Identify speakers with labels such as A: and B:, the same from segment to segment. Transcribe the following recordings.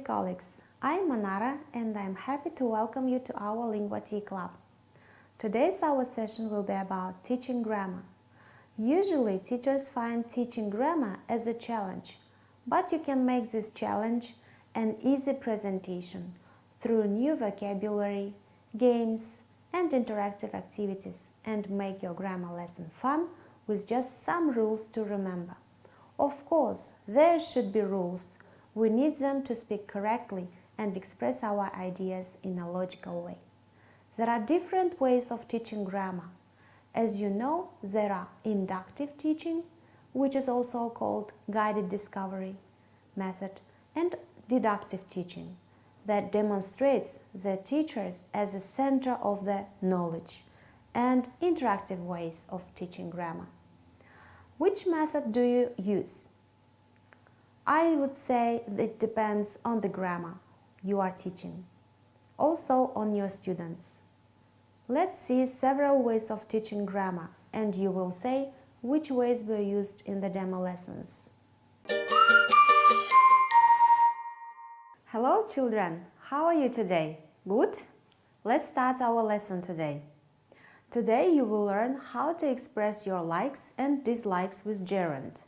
A: colleagues, I'm Manara and I'm happy to welcome you to our Lingua Tea Club. Today's our session will be about teaching grammar. Usually teachers find teaching grammar as a challenge, but you can make this challenge an easy presentation through new vocabulary, games and interactive activities and make your grammar lesson fun with just some rules to remember. Of course, there should be rules. We need them to speak correctly and express our ideas in a logical way. There are different ways of teaching grammar. As you know, there are inductive teaching, which is also called guided discovery method, and deductive teaching that demonstrates the teachers as the center of the knowledge, and interactive ways of teaching grammar. Which method do you use? I would say it depends on the grammar you are teaching, also on your students. Let's see several ways of teaching grammar and you will say which ways were used in the demo lessons. Hello children, how are you today? Good? Let's start our lesson today. Today you will learn how to express your likes and dislikes with gerund.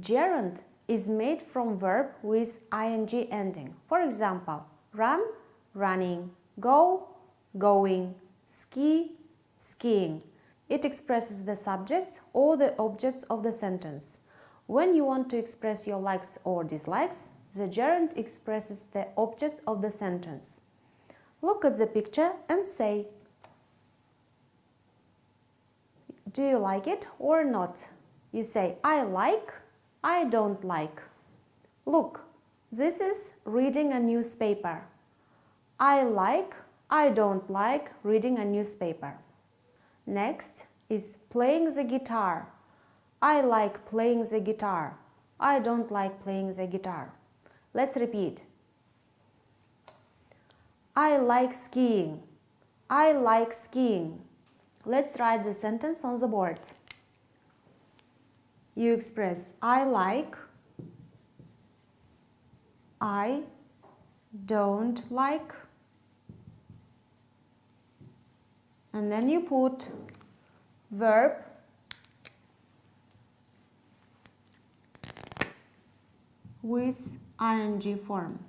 A: Gerund is made from verb with ing ending. For example, run, running, go, going, ski, skiing. It expresses the subject or the object of the sentence. When you want to express your likes or dislikes, the gerund expresses the object of the sentence. Look at the picture and say, do you like it or not? You say, I like, I don't like. Look, this is reading a newspaper. I like, I don't like reading a newspaper. Next is playing the guitar. I like playing the guitar. I don't like playing the guitar. Let's repeat. I like skiing. I like skiing. Let's write the sentence on the board. You express I like, I don't like, and then you put verb with ing form.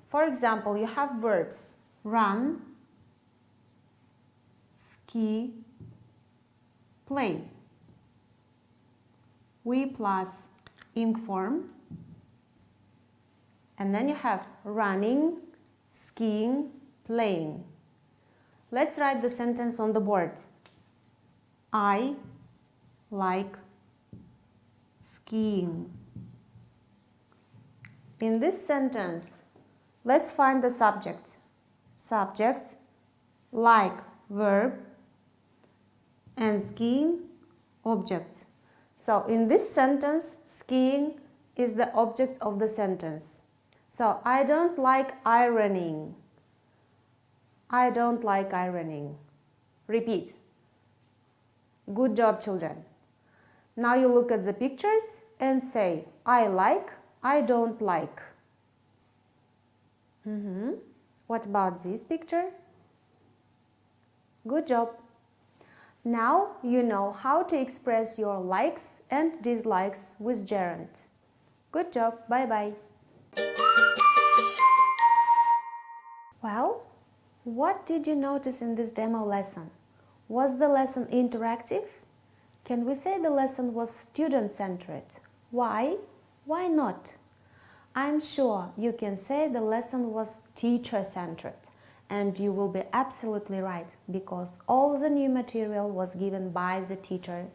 A: For example, you have verbs run, ski, play. We plus ing form, and then you have running, skiing, playing. Let's write the sentence on the board. I like skiing. In this sentence, let's find the subject. Subject, like, verb, and skiing, object. So in this sentence, skiing is the object of the sentence. So I don't like ironing. I don't like ironing. Repeat. Good job, children. Now you look at the pictures and say, I like, I don't like. What about this picture? Good job. Now you know how to express your likes and dislikes with gerund. Good job. Bye-bye. Well, what did you notice in this demo lesson? Was the lesson interactive? Can we say the lesson was student-centered? Why? Why not? I'm sure you can say the lesson was teacher-centered. And you will be absolutely right, because all the new material was given by the teacher.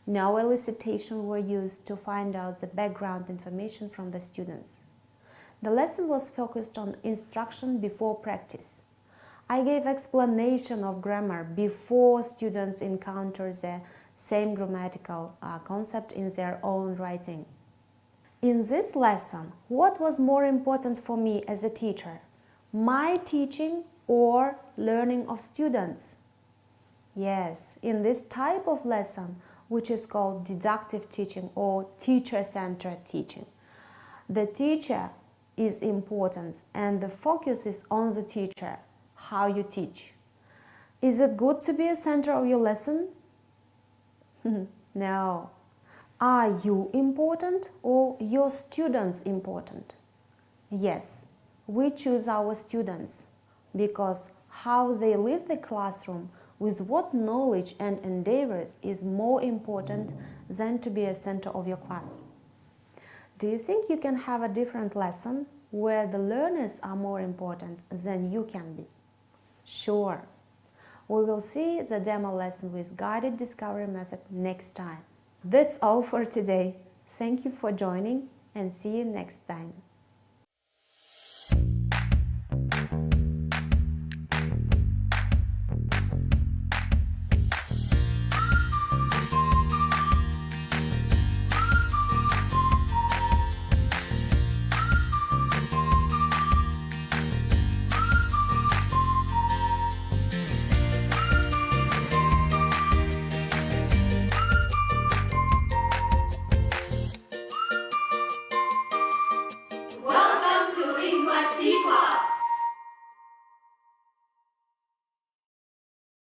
A: No elicitation were used to find out the background information from the students. The lesson was focused on instruction before practice. I gave explanation of grammar before students encounter the same grammatical concept in their own writing. In this lesson, what was more important for me as a teacher? My teaching or learning of students? Yes, in this type of lesson, which is called deductive teaching or teacher-centered teaching, the teacher is important and the focus is on the teacher, how you teach. Is it good to be a center of your lesson? No. Are you important or your students important? Yes, we choose our students because how they leave the classroom with what knowledge and endeavors is more important than to be a center of your class. Do you think you can have a different lesson where the learners are more important than you can be? Sure. We will see the demo lesson with guided discovery method next time. That's all for today. Thank you for joining and see you next time.